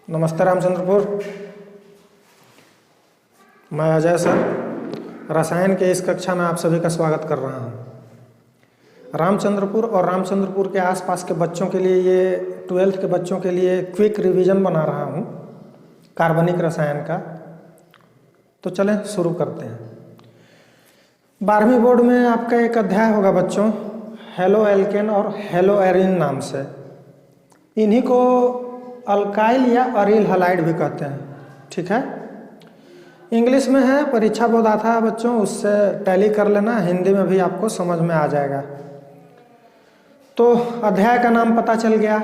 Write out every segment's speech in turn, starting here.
नमस्ते रामचंद्रपुर। मैं अजय सर रसायन के इस कक्षा में आप सभी का स्वागत कर रहा हूं। रामचंद्रपुर और रामचंद्रपुर के आसपास के बच्चों के लिए ये 12th के बच्चों के लिए क्विक रिवीजन बना रहा हूं कार्बनिक रसायन का। तो चलें शुरू करते हैं। 12वीं बोर्ड में आपका एक अध्याय होगा बच्चों हेलो एल्केन और हेलो एरिन नाम से। इन्हीं को अल्काइल या अरील हलाइड भी कहते हैं। ठीक है, इंग्लिश में है, परीक्षा बोर्ड आता है बच्चों, उससे टैली कर लेना, हिंदी में भी आपको समझ में आ जाएगा। तो अध्याय का नाम पता चल गया।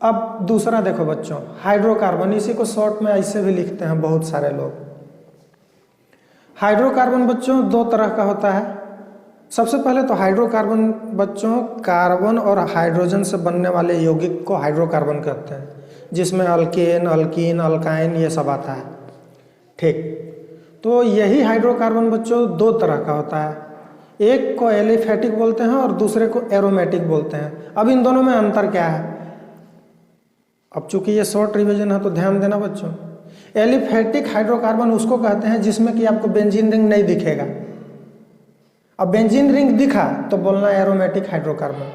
अब दूसरा देखो बच्चों, हाइड्रोकार्बन, इसी को शॉर्ट में ऐसे भी लिखते हैं बहुत सारे लोग। हाइड्रोकार्बन बच्चों दो तरह का होता है। सबसे पहले तो हाइड्रोकार्बन बच्चों कार्बन और हाइड्रोजन से बनने वाले यौगिक को हाइड्रोकार्बन कहते हैं, जिसमें अल्केन, अल्कीन, अल्काइन ये सब आता है। ठीक, तो यही हाइड्रोकार्बन बच्चों दो तरह का होता है। एक को एलिफेटिक बोलते हैं और दूसरे को एरोमेटिक बोलते हैं। अब इन दोनों में अंतर क्या है? अब चूंकि ये शॉर्ट रिवीजन है तो ध्यान देना बच्चों। एलिफेटिक हाइड्रोकार्बन उसको कहते हैं जिसमें कि आपको बेंजीन रिंग नहीं दिखेगा। अब बेंजीन रिंग दिखा तो बोलना एरोमेटिक हाइड्रोकार्बन।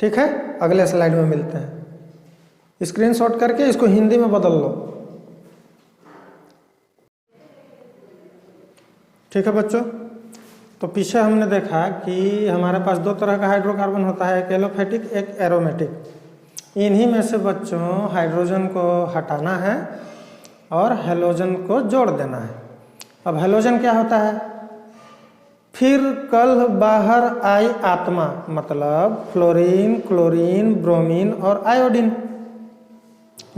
ठीक है, अगले स्लाइड में मिलते हैं। स्क्रीनशॉट करके इसको हिंदी में बदल लो। ठीक है बच्चों, तो पीछे हमने देखा कि हमारे पास दो तरह का हाइड्रोकार्बन होता है, एक एलोफेटिक एक एरोमेटिक। इन्हीं में से बच्चों हाइड्रोजन को हटाना है और हेलोजन को जोड़ देना है। अब हेलोजन क्या होता है? फिर कल बाहर आई आत्मा, मतलब फ्लोरीन, क्लोरीन, ब्रोमीन और आयोडीन।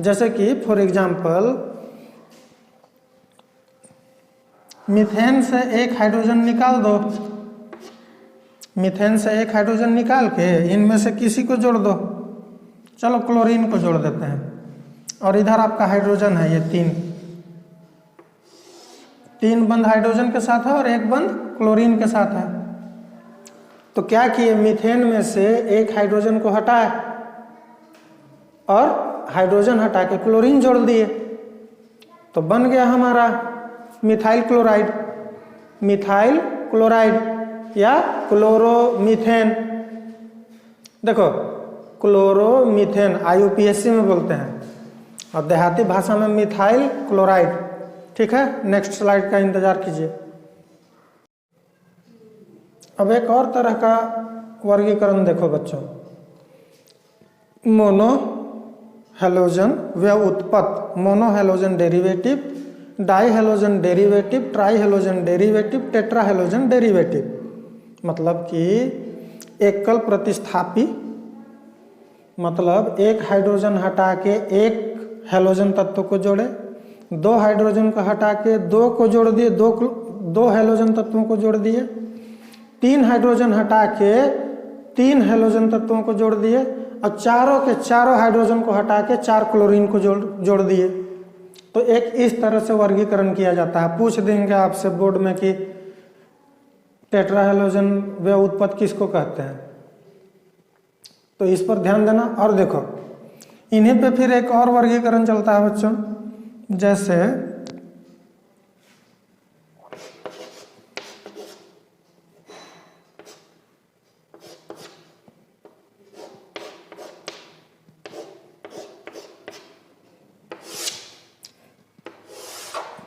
जैसे कि फॉर एग्जाम्पल मीथेन से एक हाइड्रोजन निकाल दो, मीथेन से एक हाइड्रोजन निकाल के इनमें से किसी को जोड़ दो। चलो क्लोरीन को जोड़ देते हैं और इधर आपका हाइड्रोजन है, ये तीन बंद हाइड्रोजन के साथ है और एक बंद क्लोरीन के साथ है। तो क्या किए, मीथेन में से एक हाइड्रोजन को हटाए और हाइड्रोजन हटा के क्लोरीन जोड़ दिए, तो बन गया हमारा मिथाइल क्लोराइड, मिथाइल क्लोराइड या क्लोरोमीथेन। देखो क्लोरोमीथेन IUPAC में बोलते हैं और देहाती भाषा में मिथाइल क्लोराइड। ठीक है, नेक्स्ट स्लाइड का इंतजार कीजिए। अब एक और तरह का वर्गीकरण देखो बच्चों, मोनो हेलोजन व्युत्पत्ति, mono halogen derivative, die halogen derivative, try halogen derivative, tetra halogen derivative. मतलब कि एकल प्रतिस्थापी, मतलब एक हाइड्रोजन हटा के एक हेलोजन तत्व को जोड़े, दो हाइड्रोजन को हटा के दो को जोड़ दिए, दो हेलोजन तत्वों को जोड़ दिए, तीन हाइड्रोजन हटा के तीन हेलोजन तत्वों को जोड़ दिए और चारों के चारों हाइड्रोजन को हटा के चार क्लोरीन को जोड़ दिए। तो एक इस तरह से वर्गीकरण किया जाता है। पूछ देंगे आपसे बोर्ड में कि टेट्रा हेलोजन व्युत्पत्ति किसको कहते हैं, तो इस पर ध्यान देना। और देखो इन्हीं पे फिर एक और वर्गीकरण चलता है बच्चों, जैसे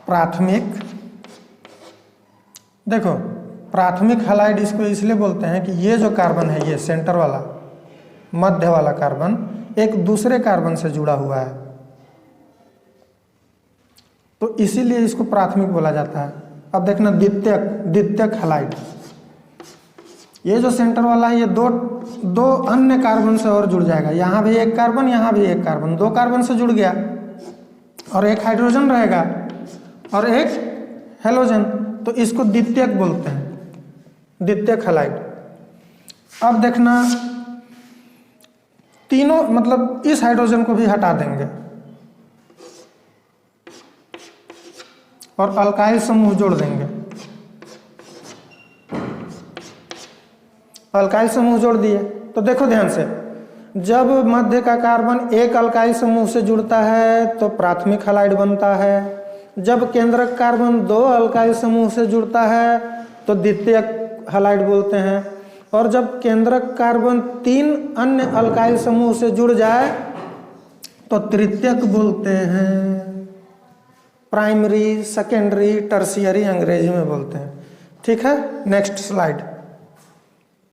प्राथमिक, देखो प्राथमिक हलाइड इसको इसलिए बोलते हैं कि ये जो कार्बन है, ये सेंटर वाला मध्य वाला कार्बन एक दूसरे कार्बन से जुड़ा हुआ है, तो इसीलिए इसको प्राथमिक बोला जाता है। अब देखना द्वितीयक हलाइड, ये जो सेंटर वाला है ये दो अन्य कार्बन से और जुड़ जाएगा। यहाँ भी एक कार्बन, यहाँ भी एक कार्बन, दो कार्बन से जुड़ गया और एक हाइड्रोजन रहेगा और एक हेलोजन, तो इसको द्वितीयक बोलते हैं, द्वितीयक हलाइड। अब देखना तीनों, मतलब इस हाइड्रोजन को भी हटा देंगे और अल्काइल समूह जोड़ देंगे। अल्काइल समूह जोड़ दिए तो देखो ध्यान से, जब मध्य का कार्बन एक अल्काइल समूह से जुड़ता है तो प्राथमिक हैलाइड बनता है। जब केंद्रक कार्बन दो अल्काइल समूह से जुड़ता है तो द्वितीयक हैलाइड बोलते हैं। और जब केंद्रक कार्बन तीन अन्य अल्काइल समूह से जुड़ जाए तो तृतीयक बोलते हैं। प्राइमरी, सेकेंडरी, टर्शियरी अंग्रेजी में बोलते हैं। ठीक है, नेक्स्ट स्लाइड।